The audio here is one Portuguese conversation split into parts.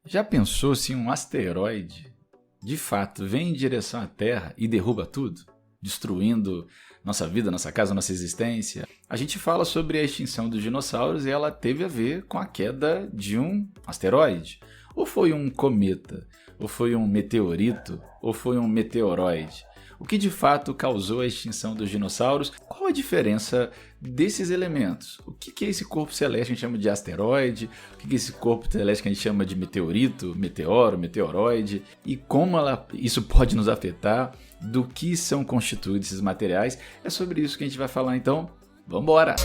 Já pensou se um asteroide, de fato, vem em direção à Terra e derruba tudo? Destruindo nossa vida, nossa casa, nossa existência? A gente fala sobre a extinção dos dinossauros e ela teve a ver com a queda de um asteroide. Ou foi um cometa? Ou foi um meteorito? Ou foi um meteoroide? O que de fato causou a extinção dos dinossauros? Qual a diferença desses elementos? O que é esse corpo celeste que a gente chama de asteroide? O que é esse corpo celeste que a gente chama de meteorito, meteoro, meteoroide? E como isso pode nos afetar? Do que são constituídos esses materiais? É sobre isso que a gente vai falar então. Vamos embora!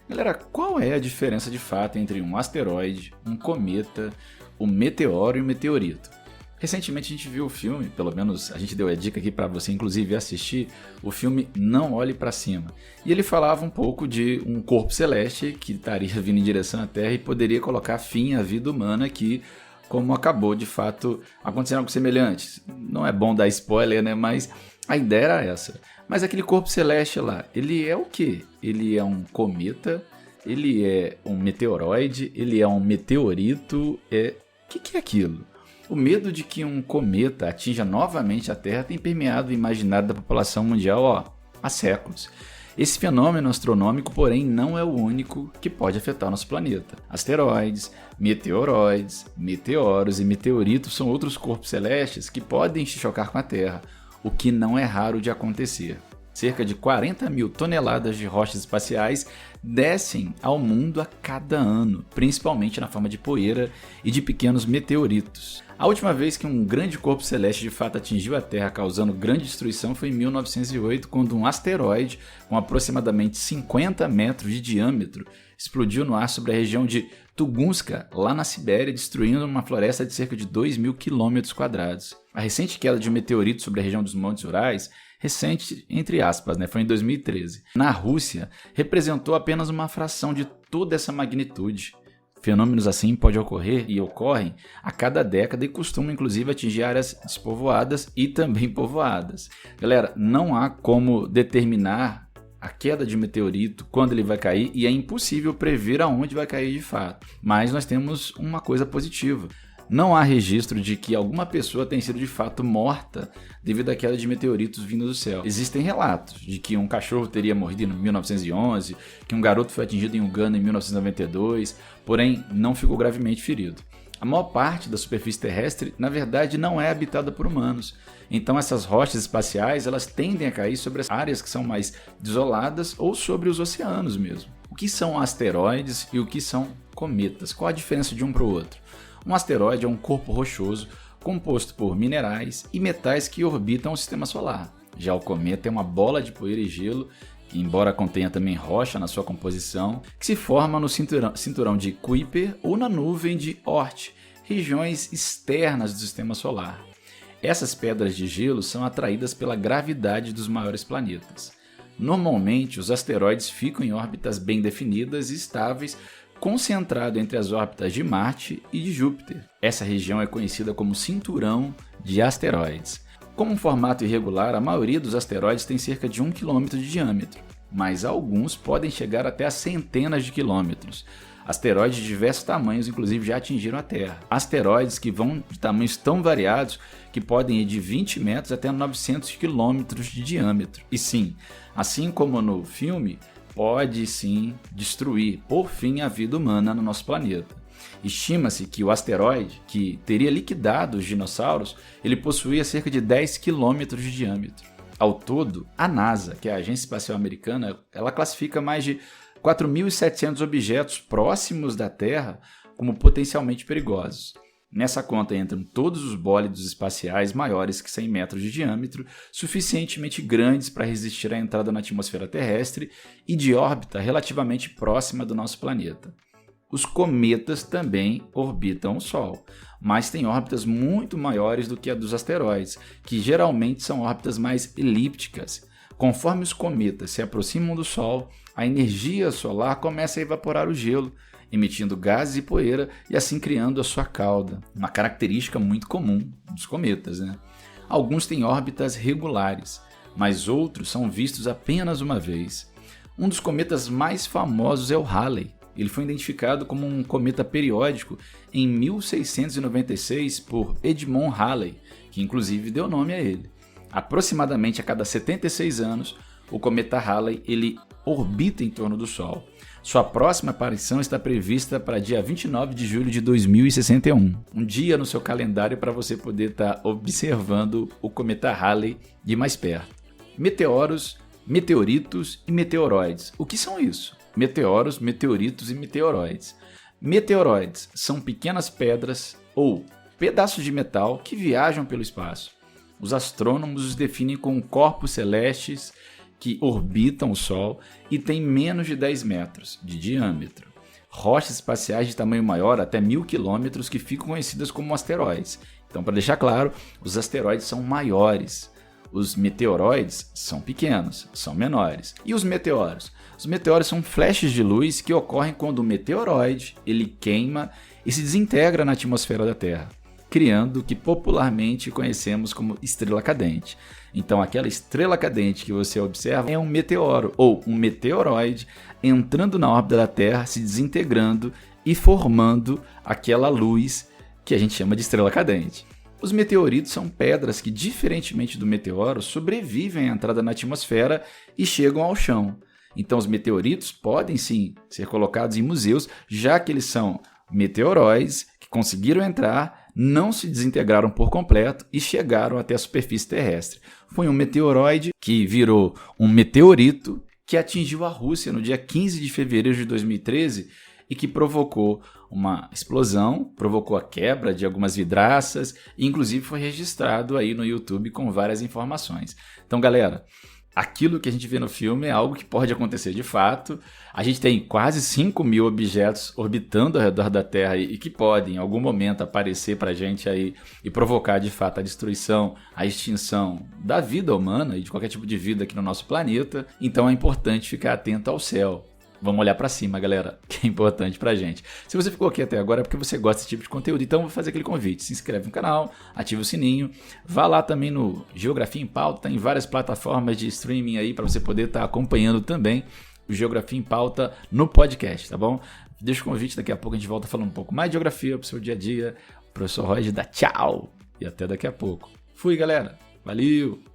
Galera, qual é a diferença de fato entre um asteroide, um cometa, um meteoro e um meteorito? Recentemente a gente viu o filme, pelo menos a gente deu a dica aqui para você inclusive assistir, o filme Não Olhe para Cima. E ele falava um pouco de um corpo celeste que estaria vindo em direção à Terra e poderia colocar fim à vida humana aqui, como acabou de fato acontecendo algo semelhante. Não é bom dar spoiler, né? Mas a ideia era essa. Mas aquele corpo celeste lá, ele é o quê? Ele é um cometa? Ele é um meteoroide? Ele é um meteorito? O que é aquilo? O medo de que um cometa atinja novamente a Terra tem permeado o imaginário da população mundial há séculos. Esse fenômeno astronômico, porém, não é o único que pode afetar nosso planeta. Asteroides, meteoroides, meteoros e meteoritos são outros corpos celestes que podem se chocar com a Terra, o que não é raro de acontecer. Cerca de 40 mil toneladas de rochas espaciais descem ao mundo a cada ano, principalmente na forma de poeira e de pequenos meteoritos. A última vez que um grande corpo celeste de fato atingiu a Terra causando grande destruição foi em 1908, quando um asteroide com aproximadamente 50 metros de diâmetro explodiu no ar sobre a região de Tunguska, lá na Sibéria, destruindo uma floresta de cerca de 2.000 km². A recente queda de um meteorito sobre a região dos Montes Urais, recente entre aspas, foi em 2013, na Rússia, representou apenas uma fração de toda essa magnitude. Fenômenos assim podem ocorrer e ocorrem a cada década e costumam inclusive atingir áreas despovoadas e também povoadas. Galera, não há como determinar a queda de um meteorito, quando ele vai cair, e é impossível prever aonde vai cair de fato. Mas nós temos uma coisa positiva. Não há registro de que alguma pessoa tenha sido de fato morta devido à queda de meteoritos vindo do céu. Existem relatos de que um cachorro teria morrido em 1911, que um garoto foi atingido em Uganda em 1992, porém não ficou gravemente ferido. A maior parte da superfície terrestre, na verdade, não é habitada por humanos. Então essas rochas espaciais elas tendem a cair sobre as áreas que são mais desoladas ou sobre os oceanos mesmo. O que são asteroides e o que são cometas? Qual a diferença de um para o outro? Um asteroide é um corpo rochoso composto por minerais e metais que orbitam o sistema solar. Já o cometa é uma bola de poeira e gelo, que embora contenha também rocha na sua composição, que se forma no cinturão de Kuiper ou na nuvem de Oort, regiões externas do sistema solar. Essas pedras de gelo são atraídas pela gravidade dos maiores planetas. Normalmente, os asteroides ficam em órbitas bem definidas e estáveis, concentrado entre as órbitas de Marte e de Júpiter. Essa região é conhecida como cinturão de asteroides. Como um formato irregular, a maioria dos asteroides tem cerca de 1 km de diâmetro, mas alguns podem chegar até a centenas de quilômetros. Asteroides de diversos tamanhos, inclusive, já atingiram a Terra. Asteroides que vão de tamanhos tão variados que podem ir de 20 metros até 900 quilômetros de diâmetro. E sim, assim como no filme, pode sim destruir, por fim, a vida humana no nosso planeta. Estima-se que o asteroide, que teria liquidado os dinossauros, ele possuía cerca de 10 km de diâmetro. Ao todo, a NASA, que é a Agência Espacial Americana, ela classifica mais de 4.700 objetos próximos da Terra como potencialmente perigosos. Nessa conta entram todos os bólidos espaciais maiores que 100 metros de diâmetro, suficientemente grandes para resistir à entrada na atmosfera terrestre e de órbita relativamente próxima do nosso planeta. Os cometas também orbitam o Sol, mas têm órbitas muito maiores do que a dos asteroides, que geralmente são órbitas mais elípticas. Conforme os cometas se aproximam do Sol, a energia solar começa a evaporar o gelo, emitindo gases e poeira e assim criando a sua cauda, uma característica muito comum dos cometas. Alguns têm órbitas regulares, mas outros são vistos apenas uma vez. Um dos cometas mais famosos é o Halley. Ele foi identificado como um cometa periódico em 1696 por Edmond Halley, que inclusive deu nome a ele. Aproximadamente a cada 76 anos, o cometa Halley ele orbita em torno do Sol. Sua próxima aparição está prevista para dia 29 de julho de 2061. Um dia no seu calendário para você poder estar observando o cometa Halley de mais perto. Meteoros, meteoritos e meteoroides. O que são isso? Meteoros, meteoritos e meteoroides. Meteoroides são pequenas pedras ou pedaços de metal que viajam pelo espaço. Os astrônomos os definem como corpos celestes que orbitam o Sol e têm menos de 10 metros de diâmetro. Rochas espaciais de tamanho maior, até 1000 quilômetros, que ficam conhecidas como asteroides. Então, para deixar claro, os asteroides são maiores. Os meteoroides são pequenos, são menores. E os meteoros? Os meteoros são flashes de luz que ocorrem quando o meteoroide ele queima e se desintegra na atmosfera da Terra, criando o que popularmente conhecemos como estrela cadente. Então, aquela estrela cadente que você observa é um meteoro ou um meteoroide entrando na órbita da Terra, se desintegrando e formando aquela luz que a gente chama de estrela cadente. Os meteoritos são pedras que, diferentemente do meteoro, sobrevivem à entrada na atmosfera e chegam ao chão. Então, os meteoritos podem sim ser colocados em museus, já que eles são meteoroides que conseguiram entrar, não se desintegraram por completo e chegaram até a superfície terrestre. Foi um meteoroide que virou um meteorito que atingiu a Rússia no dia 15 de fevereiro de 2013 e que provocou uma explosão, provocou a quebra de algumas vidraças e inclusive foi registrado aí no YouTube com várias informações. Então, galera, aquilo que a gente vê no filme é algo que pode acontecer de fato. A gente tem quase 5.000 objetos orbitando ao redor da Terra e que podem, em algum momento, aparecer para a gente aí e provocar, de fato, a destruição, a extinção da vida humana e de qualquer tipo de vida aqui no nosso planeta. Então é importante ficar atento ao céu. Vamos olhar para cima, galera, que é importante pra gente. Se você ficou aqui até agora é porque você gosta desse tipo de conteúdo, então vou fazer aquele convite. Se inscreve no canal, ativa o sininho, vá lá também no Geografia em Pauta, tem várias plataformas de streaming aí para você poder estar acompanhando também o Geografia em Pauta no podcast, tá bom? Deixa o convite, daqui a pouco a gente volta falando um pouco mais de geografia pro seu dia a dia. O professor Roger dá tchau e até daqui a pouco. Fui, galera. Valeu!